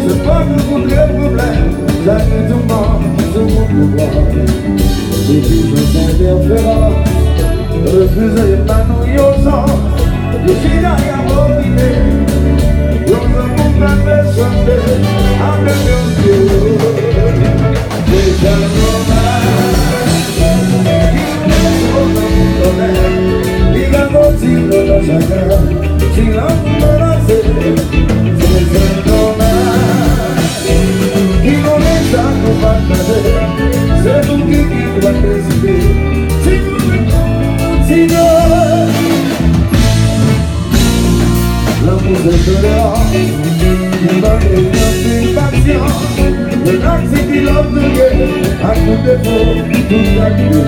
c'est pas que vous le problème, jamais tout le monde se mon pouvoir. Et puis je s'interféra, refuser ma nouille au sang, je suis derrière mon idée, je ne peux pas me chanter, avec mon Dieu. Déjà il a menti dans la chagrin, si l'on menacé, c'est un dommage. Qui nous laisse à nous partager, c'est vous qui doit décider. Si l'amour c'est dehors, il va devenir patient. Le maximum de guerre, à coup de faux, tout à coup.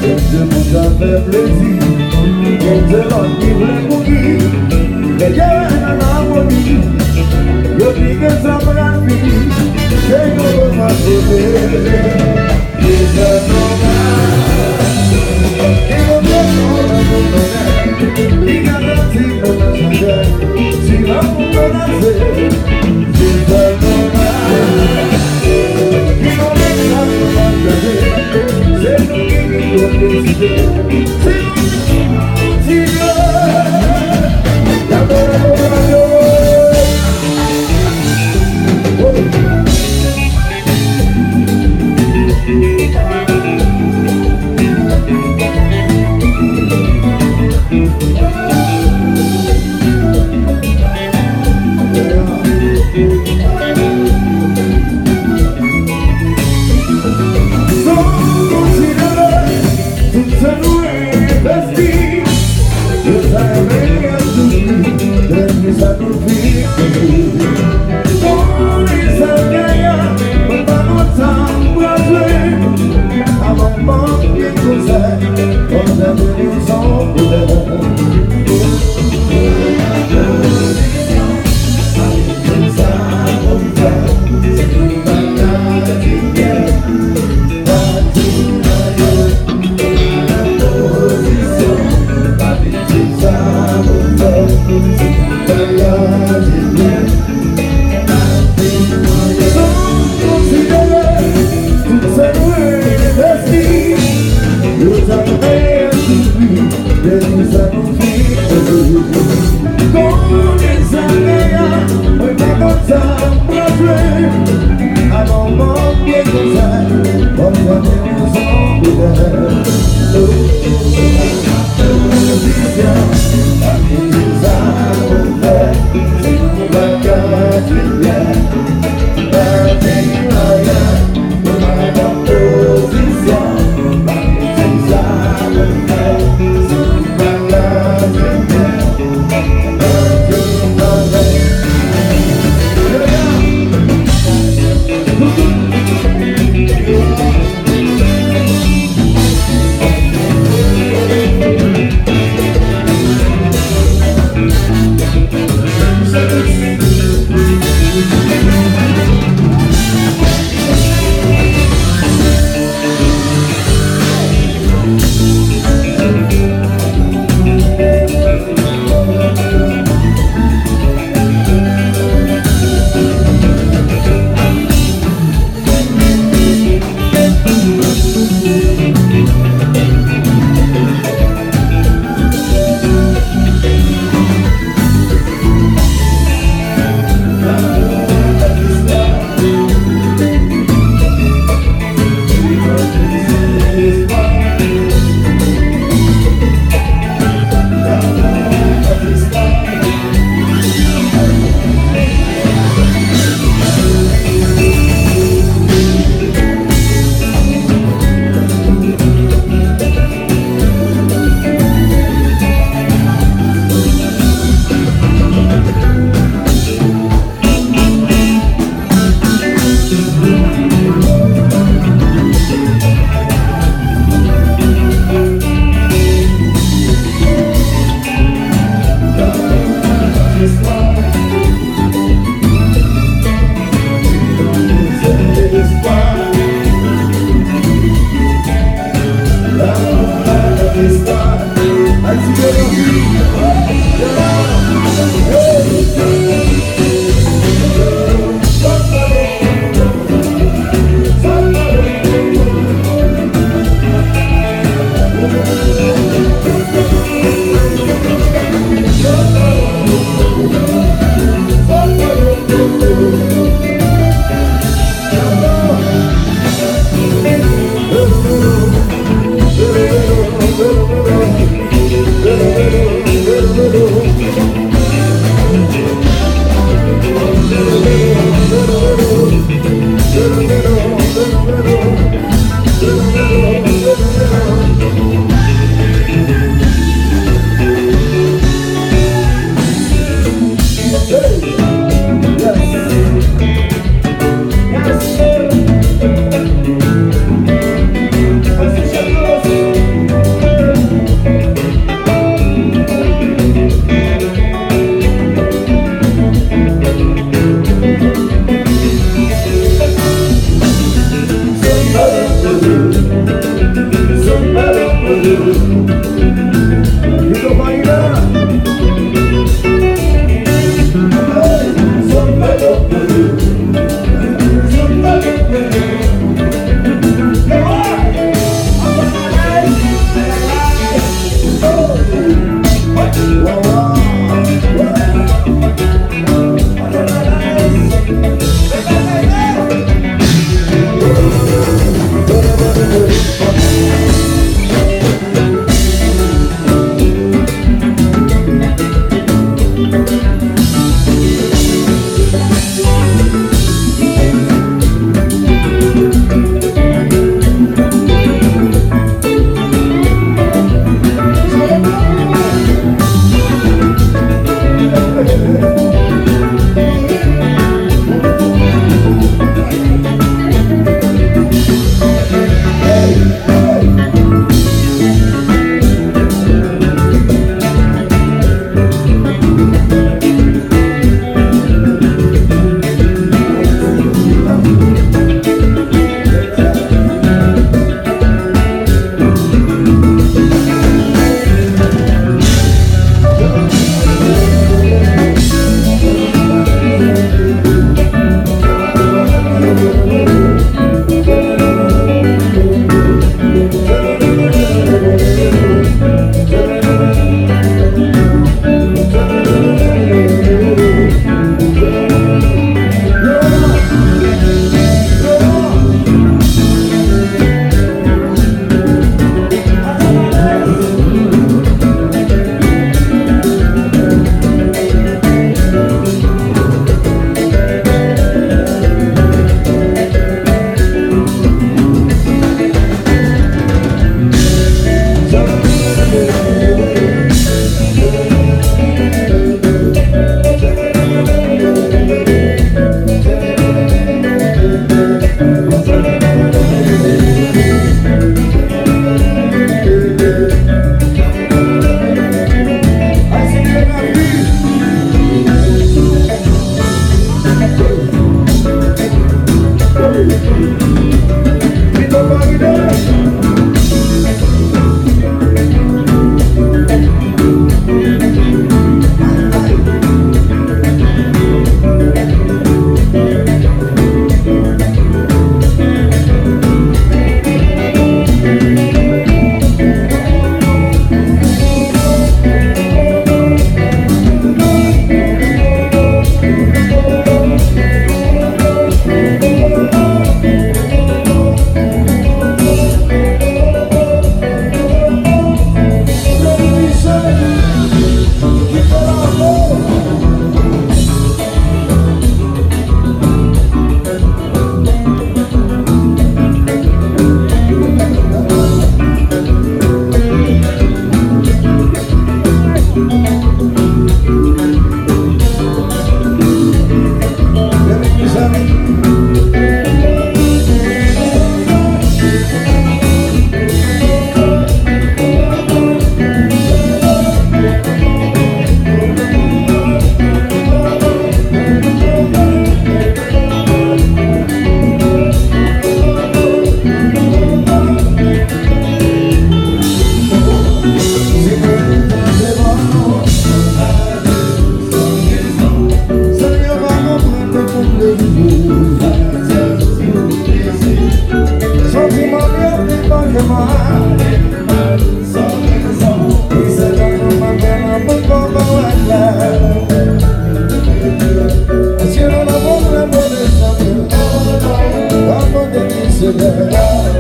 Et je m'en fait plaisir, et je l'en livre mourir. Et j'ai un harmonie, je dis que ça me la vie, c'est comme ma beauté. Et je n'en et mon Dieu, il garantit notre santé, si l'amour me l'a fait, c'est je n'en c'est nous qui doit décider. Si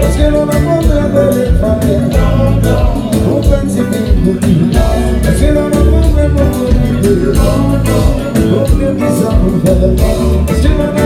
Est-ce que l'on a montré la belle famille? On pense que c'est beaucoup. Est-ce que l'on a montré beaucoup? On pense que ça nous fait. Est-ce que l'on a